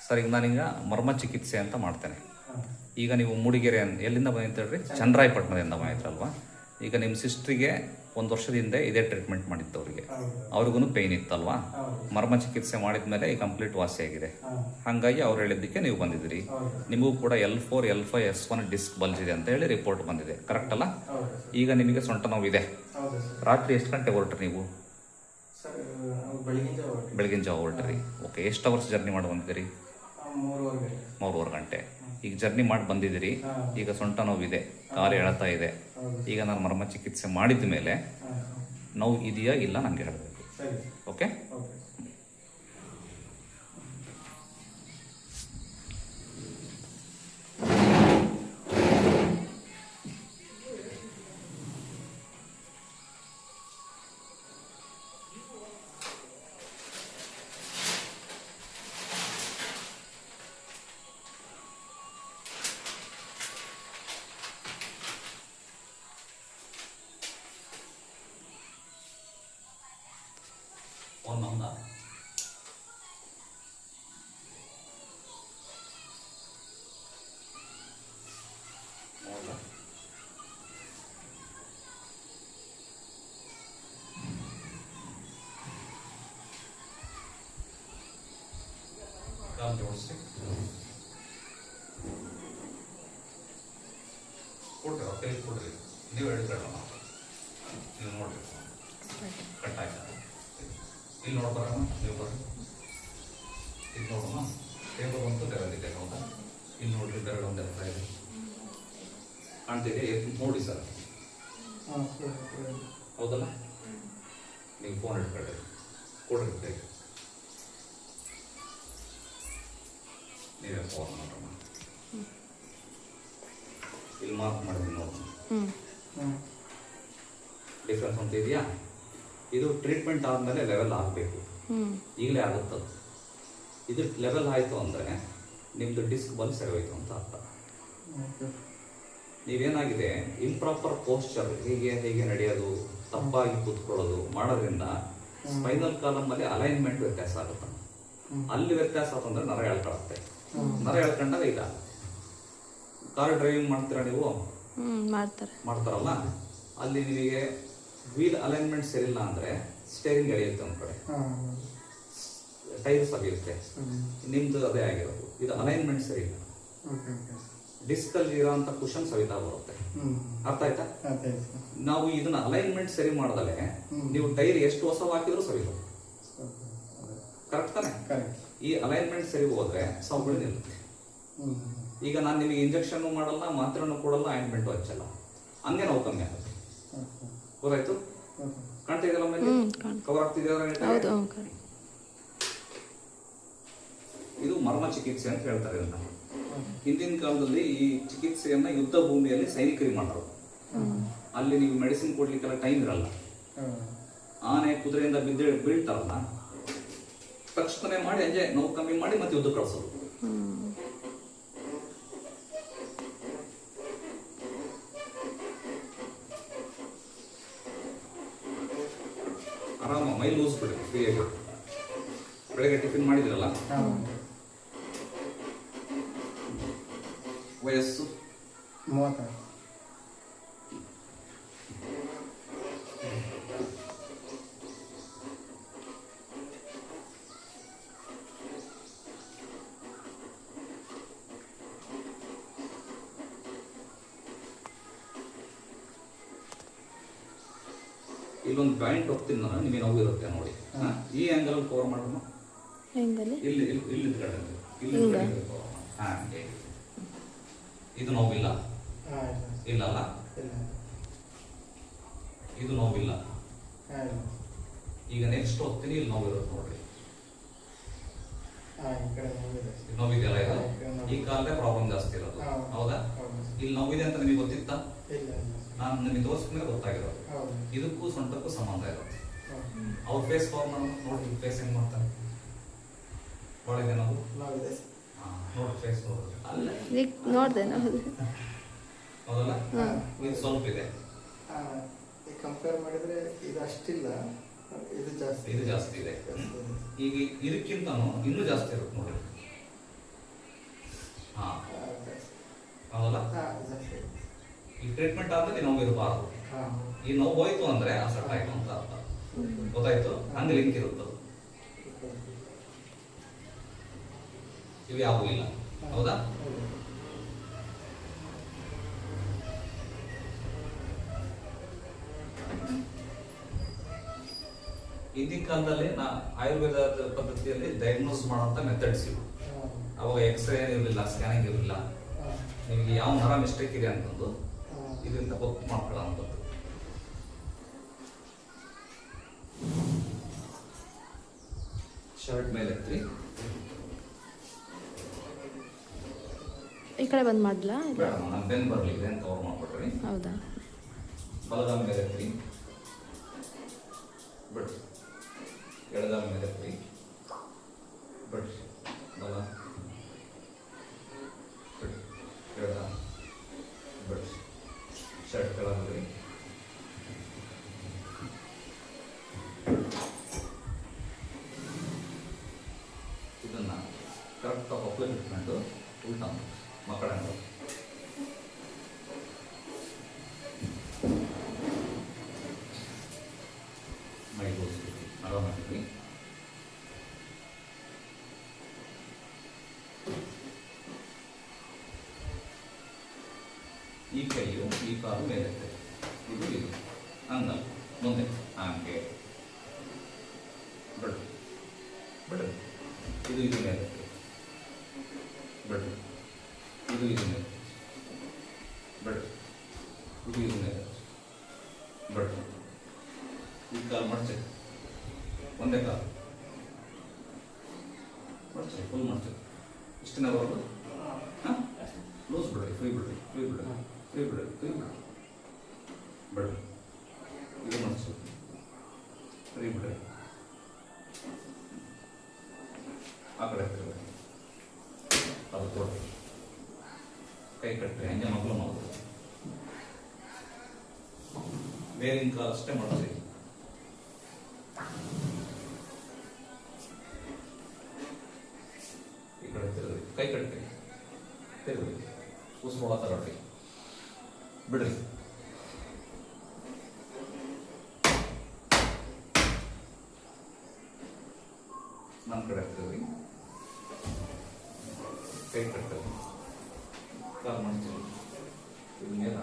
Sir ಈಗ ನಾನೀಗ ಮರ್ಮ ಚಿಕಿತ್ಸೆ ಅಂತ ಮಾಡ್ತೇನೆ. ಈಗ ನೀವು ಮೂಡಿಗೆರೆ ಎಲ್ಲಿಂದ ಬಂದಿತ್ತು ಹೇಳ್ರಿ? ಚನ್ನರಾಯಪಟ್ಟಣದಿಂದ ಬಂದಿದ್ರಲ್ವಾ? ಈಗ ನಿಮ್ಮ ಸಿಸ್ಟ್ರಿಗೆ 1 ವರ್ಷದ ಹಿಂದೆ ಇದೇ ಟ್ರೀಟ್ಮೆಂಟ್ ಮಾಡಿತ್ತು ಅವರಿಗೆ. ಅವ್ರಿಗೂ ಪೇಯ್ನ್ ಇತ್ತಲ್ವಾ? ಮರ್ಮ ಚಿಕಿತ್ಸೆ ಮಾಡಿದ ಮೇಲೆ ಈ ಕಂಪ್ಲೀಟ್ ವಾಸಿಯಾಗಿದೆ. ಹಾಗಾಗಿ ಅವ್ರು ಹೇಳಿದ್ದಕ್ಕೆ ನೀವು ಬಂದಿದ್ದೀರಿ. ನಿಮಗೂ ಕೂಡ L4, L5, S1 ಡಿಸ್ಕ್ ಬಲ್ಜಿದೆ ಅಂತ ಹೇಳಿ ರಿಪೋರ್ಟ್ ಬಂದಿದೆ. ಕರೆಕ್ಟ್ ಅಲ್ಲ? ಈಗ ನಿಮಗೆ ಸೊಂಟ ನೋವಿದೆ. ರಾತ್ರಿ ಎಷ್ಟು ಗಂಟೆಗೆ ಹೊರಟ್ರಿ ನೀವು? ಬೆಳಗಿನ ಜಾವ ಹೊರಟ್ರಿ. ಓಕೆ, ಎಷ್ಟು ಅವರ್ಸ್ ಜರ್ನಿ ಮಾಡಿ ಬಂದಿದ್ದೀರಿ? 3.5 ಗಂಟೆ. ಈಗ ಜರ್ನಿ ಮಾಡಿ ಬಂದಿದ್ದೀರಿ. ಈಗ ಸೊಂಟ ನೋವಿದೆ, ಕಾಲು ಎಳತಾ ಇದೆ. ಈಗ ನಾನು ಮರ್ಮ ಚಿಕಿತ್ಸೆ ಮಾಡಿದ ಮೇಲೆ ನೋವು ಇದೆಯಾ ಇಲ್ಲ ನನಗೆ ಹೇಳಬೇಕು. ಓಕೆ? ನಮ್ದಾ ಕಾಲು ಜೋಡಿಸಿ ಕೊಡ್ರಿ, ಕೈ ಕೊಡ್ರಿ. ನೀವು ಹೇಳ್ಬೇಡಮ್ಮ, ನೀವು ನೋಡ್ರಿ ಕಟ್ಟಾಯ್ತಾ? ಇಲ್ಲಿ ನೋಡ್ಬಾರಮ್ಮ, ನೀವು ಬರ್ರಿ. ಇಲ್ಲಿ ನೋಡಮ್ಮ, ಟೇಬಲ್ ಒಂದು ಬೆರಳಿದೆ. ಹೌದಾ? ಇಲ್ಲಿ ನೋಡ್ರಿ, ಬೆರಳು ಒಂದು ಹತ್ರ ಇದೆ, ಕಾಣ್ತಿದೆ? ನೋಡಿ ಸರ್, ಹೌದಲ್ಲ? ನೀವು ಫೋನ್ ಇಟ್ಕೊಳ್ಳಿ, ಕೊಡ್ರಿ ಕೈ. ನೀವೇ ಫೋನ್ ನೋಡ್ರಮ್ಮ. ಇಲ್ಲಿ ಮಾರ್ಕ್ ಮಾಡಿದ್ವಿ ನೋಡಮ್ಮ. ಡಿಫ್ರೆನ್ಸ್ ಅಂತ ಇದೆಯಾ? ಇದು ಟ್ರೀಟ್ಮೆಂಟ್ ಆದಮೇಲೆ ಲೆವೆಲ್ ಆಗಬೇಕು. ಈಗಲೇ ಆಗುತ್ತದು. ಇದು ಲೆವೆಲ್ ಆಯಿತು ಅಂದರೆ ನಿಮ್ಮದು ಡಿಸ್ಕ್ ಬಲ್ ಸರಿ ಹೋಯ್ತು ಅಂತ ಅರ್ಥ. ನೀವೇನಾಗಿದೆ, ಇಂಪ್ರಾಪರ್ ಪೋಸ್ಚರ್, ಹೀಗೆ ನಡೆಯೋದು, ತಪ್ಪಾಗಿ ಕೂತ್ಕೊಳ್ಳೋದು ಮಾಡೋದ್ರಿಂದ ಸ್ಪೈನಲ್ ಕಾಲಮಲ್ಲಿ ಅಲೈನ್ಮೆಂಟ್ ವ್ಯತ್ಯಾಸ ಆಗುತ್ತೆ. ಅಲ್ಲಿ ವ್ಯತ್ಯಾಸ ಆತಂದ್ರೆ ನರ ಎಳ್ಕೊಳುತ್ತೆ. ನರ ಎಳ್ಕೊಂಡಾಗ ಈಗ ಕಾರ್ ಡ್ರೈವಿಂಗ್ ಮಾಡ್ತೀರಾ ನೀವು? ಮಾಡ್ತಾರಲ್ಲ, ಅಲ್ಲಿ ನಿಮಗೆ ವೀಲ್ ಅಲೈನ್ಮೆಂಟ್ ಸರಿಯಿಲ್ಲ ಅಂದ್ರೆ ಸ್ಟೇರಿಂಗ್ ಎಳೆಯುತ್ತೆ ಒಂದ್ ಕಡೆ, ಟೈರ್ ಸರಿಯುತ್ತೆ. ನಿಮ್ದು ಅದೇ ಆಗಿರೋದು. ಇದು ಅಲೈನ್ಮೆಂಟ್ ಸರಿ ಇಲ್ಲ. ಡಿಸ್ಕ್ ಅಲ್ಲಿ ಇರೋಂಥ ಕುಶನ್ ಸವಿತಾ ಬರುತ್ತೆ. ಅರ್ಥ ಆಯ್ತಾ? ನಾವು ಇದನ್ನ ಅಲೈನ್ಮೆಂಟ್ ಸರಿ ಮಾಡದಲೆ ನೀವು ಟೈರ್ ಎಷ್ಟು ಹೊಸ ಹಾಕಿದ್ರು ಸವಿತು. ಕರೆಕ್ಟ್ ತಾನೆ? ಈ ಅಲೈನ್ಮೆಂಟ್ ಸರಿ ಹೋದ್ರೆ ಸೌಕರ್ಯ ನಿಲ್ಲುತ್ತೆ. ಈಗ ನಾನು ನಿಮಗೆ ಇಂಜೆಕ್ಷನ್ ಮಾಡಲ್ಲ, ಮಾತ್ರೆನೂ ಕೊಡಲ್ಲ, ಆಯಿಂಟ್ಮೆಂಟ್ ಹಚ್ಚಲ್ಲ, ಹಂಗೆ ನೋವು ಕಮ್ಮಿ ಆಗುತ್ತೆ. ಗೊತ್ತಾಯ್ತು? ಕಾಣ್ತಿದೆಯಲ್ಲ ಮೇಲೆ? ಕವರ್ ಆಗ್ತಿದೆಯಲ್ಲ? ಇದು ಮರ್ಮ ಚಿಕಿತ್ಸೆ ಅಂತ ಹೇಳ್ತಾರೆ ಇದನ್ನ. ಹಿಂದಿನ ಕಾಲದಲ್ಲಿ ಈ ಚಿಕಿತ್ಸೆಯನ್ನ ಯುದ್ಧ ಭೂಮಿಯಲ್ಲಿ ಸೈನಿಕರಿಗೆ ಮಾಡೋರು. ಅಲ್ಲಿ ನೀವು ಮೆಡಿಸಿನ್ ಕೊಡ್ಲಿಕ್ಕೆಲ್ಲ ಟೈಮ್ ಇರಲ್ಲ. ಆನೆ ಕುದುರೆಯಿಂದ ಬೀಳ್ತಾರಲ್ಲ, ತಕ್ಷಣ ಮಾಡಿ ಅಂಜೆ ನೋವು ಕಮ್ಮಿ ಮಾಡಿ ಮತ್ತೆ ಯುದ್ಧ ಕಳಿಸೋದು. ಆರಾಮ ಮೈ ಲೂಸ್ ಬಿಡಿ, ಫ್ರೀಯಾಗಿ. ಬೆಳಗ್ಗೆ ಟಿಫಿನ್ ಮಾಡಿದಿರಲ್ಲ? ವಯಸ್ಸು 30. ಇಲ್ಲೊಂದು ಪಾಯಿಂಟ್ ಹೋಗ್ತೀನಿ ನಾನು, ನಿಮಗೆ ನೋವು ಇರುತ್ತೆ ನೋಡಿ. ಈ ಆಂಗಲ್ ಕವರ್ ಮಾಡೋಣ. ಇಲ್ಲಿ ಇದು ನೋವಿಲ್ಲ? ಇಲ್ಲಲ್ಲ? ಇದು ನೋವಿಲ್ಲ. ಈಗ ನೆಕ್ಸ್ಟ್ ಹೋಗ್ತೀನಿ, ಇಲ್ಲಿ ನೋವಿರುತ್ತೆ ನೋಡ್ರಿ. ನೋವಿದೆಯಲ್ಲ? ಇದು ಈ ಕಾಲೇ ಪ್ರಾಬ್ಲಮ್ ಜಾಸ್ತಿ ಇರೋದು. ಹೌದಾ? ಇಲ್ಲಿ ನೋವಿದೆ ಅಂತ ನಿಮಗೆ ಗೊತ್ತಿತ್ತಾ? ನಾನು ನಿಮಗೆ ತೋರಿಸ್ಕೊಂಡ್ರೆ ಗೊತ್ತಾಗಿರೋದು. ಇದಕ್ಕೂ ಸೊಂಟಕ್ಕೂ ಸಂಬಂಧ ಇರುತ್ತೆ. ಅವ್ರ ಫೇಸ್ ಫಾರ್ಮ್ ನೋಡಿ, ಫೇಸ್ ಹೆಂಗ್ ಮಾಡ್ತಾರೆ ಒಳಗೆ ನಾವು ನೋಡಿ ಫೇಸ್ ನೋಡಿದೆ. ಹೌದಲ್ಲ? ಇದು ಸ್ವಲ್ಪ ಇದೆ. ಕಂಪೇರ್ ಮಾಡಿದ್ರೆ ಇದು ಅಷ್ಟಿಲ್ಲ, ಇದು ಜಾಸ್ತಿ ಇದೆ. ಈಗ ಇದಕ್ಕಿಂತ ಇನ್ನೂ ಜಾಸ್ತಿ ಇರುತ್ತೆ ನೋಡಿ. ಹಾ ಸರಿ. ಹೌದಲ್ಲ? ಸರಿ. ಈ ಟ್ರೀಟ್ಮೆಂಟ್ ಆದ್ಮೇಲೆ ನೋವು ಇರಬಾರದು. ಈ ನೋವು ಹೋಯ್ತು ಅಂದ್ರೆ ಅಸೆಟ್ ಆಯ್ತು ಅಂತ ಅರ್ಥ. ಗೊತ್ತಾಯ್ತು? ಹಂಗೆ ಲಿಂಕ್ ಇರುತ್ತೆ. ಇವು ಯಾವೂ ಇಲ್ಲ. ಹೌದಾ? ಹಿಂದಿನ ಕಾಲದಲ್ಲಿ ಆಯುರ್ವೇದ ಪದ್ಧತಿಯಲ್ಲಿ ಡಯಾಗ್ನೋಸ್ ಮಾಡುವಂತ ಮೆಥಡ್ಸ್ ಇವು. ಅವಾಗ ಎಕ್ಸ್ರೇ ಇರಲಿಲ್ಲ, ಸ್ಕ್ಯಾನಿಂಗ್ ಇರಲಿಲ್ಲ. ನಿಮಗೆ ಯಾವ ನರ ಮಿಸ್ಟೇಕ್ ಇದೆ ಅಂತಂದು ಇದರಿಂದ ಗೊತ್ತು ಮಾಡ್ಕೊಳ್ಳೋಂಥದ್ದು. ಶರ್ಟ್ ಮೇಲೆ ಎತ್ತಿ, ಈ ಕಡೆ ಬಂದ್ ಮಾಡ್ಲಾ? ಬೇಡ ನಾನು ಬೆನ್ ಬರಲಿ ಅಂತ ಕವರ್ ಮಾಡ್ಕೊಟ್ರಿ. ಹೌದಾ? ಬಲಗಾಲ ಮೇಲೆ ಎತ್ತಿ, ಬಿಡ್ರಿ. ಎಡಗಾಲ ಮೇಲೆ ಎತ್ತಿ, ಬಿಡ್ರಿ. ಬಲ ಬಿಡ್ರಿ, ಎಡ ಬಿಡ್ರಿ. ಶರ್ಟ್ ಕೆಳಗೆ ಇದನ್ನ ಕರೆಕ್ಟ್ ಹೊಪ್ಪಲು ಇಟ್ಕೊಂಡು ಉಲ್ಟಾ ಮಕ್ಕಳ ಮೈ ಗೋಸ್ಬಿಟ್ಟು ಆರಾಮಾಗಿ ಈ ಕೈಯು ಈ ಕಾಲು ಮೇಲೆ ಇದು ಇದು ಅಂದ ಮುಂದೆ ಹಾಗೆ ಬಿಡ್ರಿ ಬಿಡ್ರಿ. ಇದು ಇದು ಮೇಲೆ ಬಿಡ್ರಿ. ಇದು ಇದು ಮೇಲೆ ಬಿಡ್ರಿ. ಇದು ಇದು ಮೇಲೆ ಬಿಡ್ರಿ. ಈ ಕಾಲು ಮಾಡ್ತೀವಿ, ಒಂದೇ ಕಾಲು ಮಾಡ್ತೀವಿ, ಫುಲ್ ಮಾಡ್ತೀವಿ. ಇಷ್ಟನೇ ಬರೋದು. ಹಾಂ, ಲೂಸ್ ಬಿಡ್ರಿ, ಫ್ರೀ ಬಿಡ್ರಿ, ಫ್ರೀ ಬಿಡ್ರಿ, ಫ್ರೀ ಬಿಡ್ರಿ, ಫ್ರೀ ಬಿಡ್ರಿ. ಬಿಡ್ರಿ. ಇದು ಮಾಡ್ತೀವಿ, ಫ್ರೀ ಬಿಡ್ರಿ. ಆ ಕಡೆ ತಿರುಗಿ ಅದು ಕೊಡ್ರಿ. ಕೈ ಕಟ್ರಿ, ಹಂಗೆ ಮಕ್ಕಳು ಮಾಡೋದು. ಬೇರಿನ ಕಾಲು ಅಷ್ಟೇ ಮಾಡ್ತೀವಿ. ಈ ಕಡೆ ತಿರುಗಿ, ಕೈ ಕಟ್ರಿ, ತಿರುಗಿ, ಉಸ್ಕೊಳ ತಗೊಳ್ರಿ, ಬಿಡ್ರಿ. ನನ್ನ ಕಡೆ ತಿರುಗಿ, ಕೈ ಕಟ್ಟಲ್ಲಿ ಕಾಲು ಮಾಡ್ತೀವಿ. ಇದು ಮೇಲೆ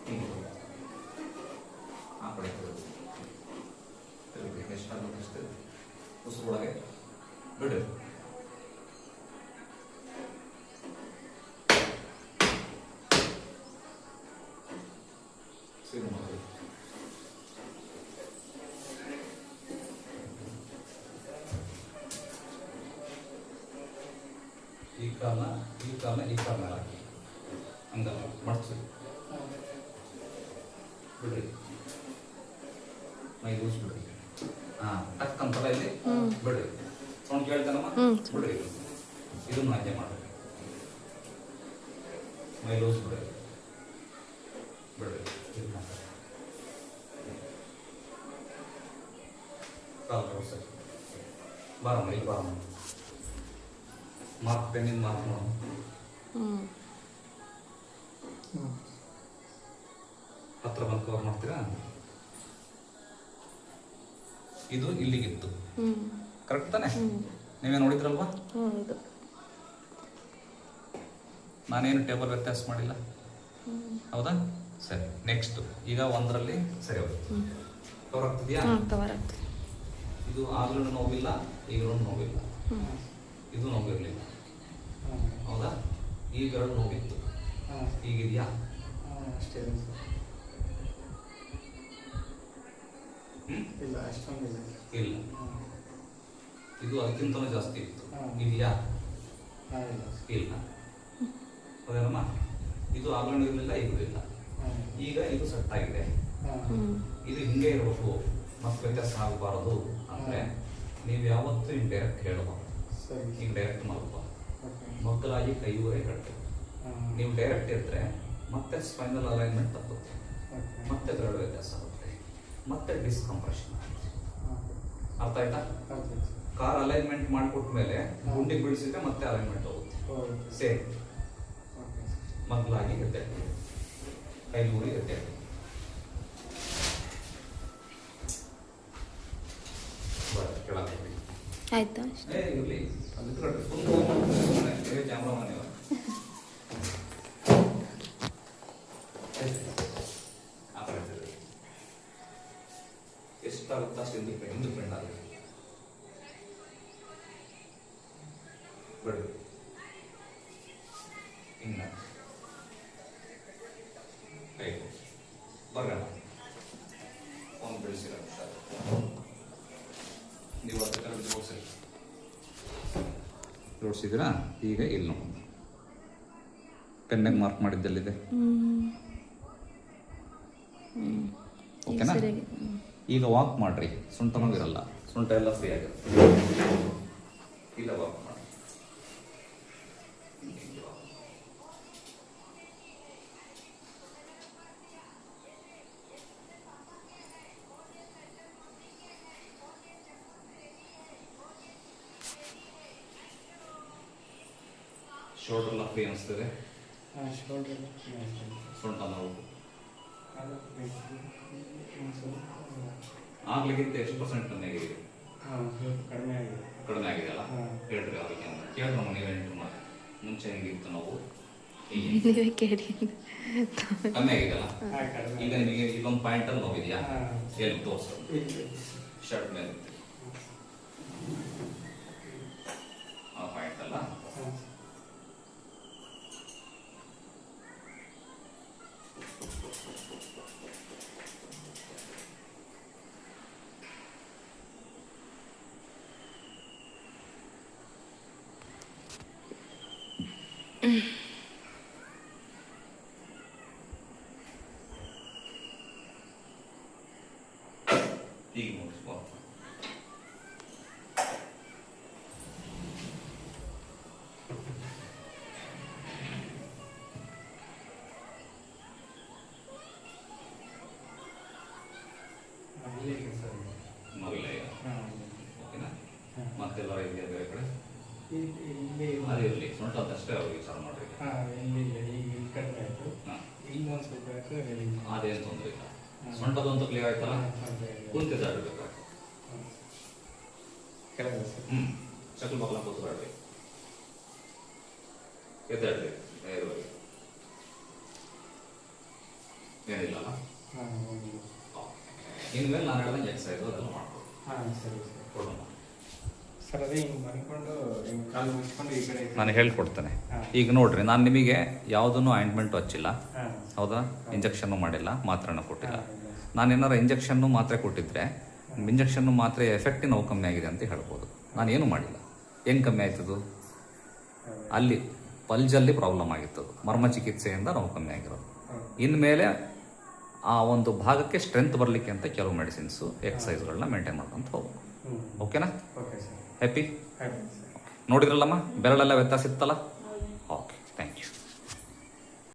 ಹೀಗೆ ಆ ಕಡೆ ತಿರುಗಿ, ತಿರುಗಿ ಎಷ್ಟಾಗುತ್ತೆ ಅಷ್ಟು ಉಸಿರೊಳಗೆ ಬಿಡಿ. ಸೀರು ಮಾಡಿ ಈ ಕಾಲ ಈ ಕಾಲ ಮೇಲೆ ಹಾಕಿ ಹಂಗಲ್ಲ ಮಡ್ಸಿ ಬಿಡ್ರಿ. ಮೈ ಲೂಸ್ ಬಿಡ್ರಿ. ಹಾಂ, ಟಕ್ ಅಂತಲ್ಲ ಇಲ್ಲಿ ಬಿಡ್ರಿ. ಸೌಂಡ್ ಕೇಳ್ತಾನಮ್ಮ, ಬಿಡ್ರಿ. ಇದನ್ನು ಹಾಗೆ ಮಾಡ್ರಿ. ಮೈ ಲೂಸ್ ಬಿಡ್ರಿ, ಬಿಡ್ರಿ. ಕಾಲು ತೋರ್ಸರಿ. ಬಾರಮ್ಮ, ಇಲ್ಲಿ ಬಾರಮ್ಮ. ಮಾರ್ಕ್ ಪೆನ್ನಿಂದ ಮಾರ್ಕ್ ಮಾಡು. ಹತ್ರ ಬಂದು ಕವರ್ ಮಾಡ್ತೀರಾ? ಇದು ಇಲ್ಲಿಗಿತ್ತು, ಕರೆಕ್ಟ್ ತಾನೆ? ನೀವೇ ನೋಡಿದ್ರಲ್ವಾ? ನಾನೇನು ಟೇಬಲ್ ವ್ಯತ್ಯಾಸ ಮಾಡಿಲ್ಲ, ಹೌದಾ? ಸರಿ, ನೆಕ್ಸ್ಟ್ ಈಗ ಒಂದರಲ್ಲಿ ಸರಿ ಹೋಗುತ್ತೆ. ಕವರ್ ಆಗ್ತಿದ್ಯಾ? ಕವರ್ ಆಗ್ತದೆ. ಇದು ಆಗ್ಲೂ ನೋವಿಲ್ಲ, ಈಗಲೂ ನೋವಿಲ್ಲ, ಇದು ನೋವಿರಲಿಲ್ಲ, ಹೌದಾ? ಈಗ ಎರಡು ನೋವಿತ್ತು, ಈಗಿದೆಯಾ? ಅಷ್ಟೇ ಇಲ್ಲ, ಅಷ್ಟೊಂದಿಲ್ಲ. ಇಲ್ಲ, ಇದು ಅದಕ್ಕಿಂತಲೂ ಜಾಸ್ತಿ ಇತ್ತು, ಇದೆಯಾ? ಇಲ್ಲ, ಹೌದೇನಮ್ಮ? ಇದು ಆಗ್ಲೂ ಇರಲಿಲ್ಲ, ಈಗಲೂ ಇಲ್ಲ. ಈಗ ಇದು ಸೆಟ್ ಆಗಿದೆ. ಇದು ಹಿಂಗೆ ಇರಬೇಕು, ಮತ್ತೆ ವ್ಯತ್ಯಾಸ ಆಗಬಾರದು ಅಂದ್ರೆ ನೀವು ಯಾವತ್ತೂ ಹಿಂಗೆ ಡೈರೆಕ್ಟ್ ಹೇಳಬಾರ್ದು. ಈಗ ಡೈರೆಕ್ಟ್ ಮಾಡಬಾರ್ದು, ಮಕ್ಕಳಾಗಿ ಕೈಯೂರೇ ಕಟ್ಟಬೇಕು. ನೀವು ಡೈರೆಕ್ಟ್ ಇದ್ರೆ ಮತ್ತೆ ಸ್ಪೈನಲ್ ಅಲೈನ್ಮೆಂಟ್ ತಪ್ಪುತ್ತೆ, ಮತ್ತೆ ಬೆರಳು ವ್ಯತ್ಯಾಸ ಆಗುತ್ತೆ, ಮತ್ತೆ ಡಿಸ್ಕಂಪ್ರೆಷನ್ ಆಗುತ್ತೆ. ಅರ್ಥ ಆಯ್ತಾ? ಕಾರ್ ಅಲೈನ್ಮೆಂಟ್ ಮಾಡಿಕೊಟ್ಮೇಲೆ ಗುಂಡಿ ಬೀಳಿಸಿದ್ರೆ ಮತ್ತೆ ಅಲೈನ್ಮೆಂಟ್ ಹೋಗುತ್ತೆ. ಸೇಮ್ ಮಗ್ಲಾಗಿ ಎತ್ತೆ ಕೈ ಊರಿ ಎತ್ತೆ. ಆಯ್ತಾ? ಇರಲಿ ಕ್ಯಾಮ್ರಾಮನ್ ಇವ ಎಷ್ಟಾಗುತ್ತಾ ಅಷ್ಟು ಹಿಂದಕ್ಕೆ ಬೆಂಡ್ ಆಗುತ್ತೆ. ಬಿಡ್ರಿ ಇನ್ನ ಕೈ ಬರೋಣ ಫೋನ್ ಬೆಳೆಸಿರ ನೀವು ಅದಕ್ಕೆ ಜೋಡಿಸಿದ್ದೀರಾ. ಈಗ ಇಲ್ಲಿ ನೋಡಿ ಪೆನ್ನಾಗಿ ಮಾರ್ಕ್ ಮಾಡಿದ್ದಲ್ಲಿದೆ. ಓಕೆನಾ? ಈಗ ವಾಕ್ ಮಾಡ್ರಿ, ಸೊಂಟ ನೋವಿರಲ್ಲ, ಸೊಂಟ ಎಲ್ಲ ಫ್ರೀ ಆಗಿರುತ್ತೆ. ಇಲ್ಲ ವಾಕ್ ಮಾಡಿ. ಶೋಲ್ಡರ್ ಎಲ್ಲ ಫ್ರೀ ಅನಿಸ್ತದೆ. ಸೊಂಟ ನೋವು ಆಗ್ಲಿಕ್ಕಿಂತ ಎಷ್ಟು ಪರ್ಸೆಂಟ್ ಕಮ್ಮಿ ಆಗಿದೆ? ಕಡಿಮೆ ಆಗಿದೆ ಅಲ್ಲ? ಹೇಳ್ರಿ ಅವ್ರಿಗೆ ಕೇಳ್ರಮ್ಮ, ನೀವೇ ಎಂಟ್ರಿ ಮಾಡಿ. ಮುಂಚೆ ಹೆಂಗಿತ್ತು ನೋವು? ನೀವೇ ಕೇಳಿ. ಕಮ್ಮಿ ಆಗಿದೆಯಲ್ಲ? ಈಗ ನಿಮಗೆ ಇಲ್ಲೊಂದು ಪಾಯಿಂಟ್ ಅಲ್ಲಿ ನೋವಿದೆಯಾ? ಎಲ್ಲಿ ತೋರಿಸು. ಶರ್ಟ್ ಮೇಲೆ ಆ ಪಾಯಿಂಟ್ ಅಲ್ಲ? ಈಗ ನೋಡಿಸ್ಬೋ. ನೋವಿಲ್ಲ ಈಗ? ಓಕೆನಾ? ಮತ್ತೆಲ್ಲ ಇದೆಯಾ ಬೇರೆ ಕಡೆ? ಅದೇ ಇರಲಿ, ಸೊಂಟ ಅಂತಷ್ಟೇ ಅವ್ರಿಗೆ ವಿಚಾರ ಮಾಡ್ರಿ. ಅದೇನು ತೊಂದರೆ ಇಲ್ಲ. ಸೊಂಟದಂತೂ ಕ್ಲಿಯರ್ ಆಯ್ತಲ್ಲ? ಕುಂತಿದ್ದಾಡ್ಬೇಕು. ಶಕಲ್ ಮಕ್ಕಳ ಕೂತ್ಕೊಳ್ರಿ, ಎದ್ದಾಡ್ರಿ ನೇರವಾಗಿ. ಏನಿಲ್ಲಲ್ಲ? ಇನ್ಮೇಲೆ ನಾನು ಹೇಳ್ದಂಗೆ ಎಕ್ಸಸೈಸ್ ಅದೆಲ್ಲ ಮಾಡ್ಬೋದು. ನಾನು ಹೇಳ್ಕೊಡ್ತೇನೆ. ಈಗ ನೋಡ್ರಿ, ನಾನು ನಿಮಗೆ ಯಾವುದನ್ನು ಆಯಿಂಟ್ಮೆಂಟು ಹಚ್ಚಿಲ್ಲ, ಹೌದಾ? ಇಂಜೆಕ್ಷನ್ನು ಮಾಡಿಲ್ಲ, ಮಾತ್ರೆನೂ ಕೊಟ್ಟಿಲ್ಲ. ನಾನೇನಾರು ಇಂಜೆಕ್ಷನ್ನು ಮಾತ್ರೆ ಕೊಟ್ಟಿದ್ರೆ ಇಂಜೆಕ್ಷನ್ನು ಮಾತ್ರೆ ಎಫೆಕ್ಟ್ ನೋವು ಕಮ್ಮಿ ಆಗಿದೆ ಅಂತ ಹೇಳ್ಬೋದು. ನಾನೇನು ಮಾಡಿಲ್ಲ. ಹೆಂಗೆ ಕಮ್ಮಿ ಆಯ್ತದು? ಅಲ್ಲಿ ಪಲ್ಜಲ್ಲಿ ಪ್ರಾಬ್ಲಮ್ ಆಗಿತ್ತದು, ಮರ್ಮ ಚಿಕಿತ್ಸೆಯಿಂದ ನೋವು ಕಮ್ಮಿ ಆಗಿರೋದು. ಇನ್ಮೇಲೆ ಆ ಒಂದು ಭಾಗಕ್ಕೆ ಸ್ಟ್ರೆಂತ್ ಬರಲಿಕ್ಕೆ ಅಂತ ಕೆಲವು ಮೆಡಿಸಿನ್ಸು, ಎಕ್ಸಸೈಸ್ಗಳನ್ನ ಮೇಂಟೈನ್ ಮಾಡ್ಕೊಂತ ಹೋಗ್ಬೋದು. ಓಕೆನಾ? ಹ್ಯಾಪಿ? ನೋಡಿದ್ರಲ್ಲಮ್ಮ, ಬೆರಳೆಲ್ಲ ವ್ಯತ್ಯಾಸ ಇತ್ತಲ್ಲ?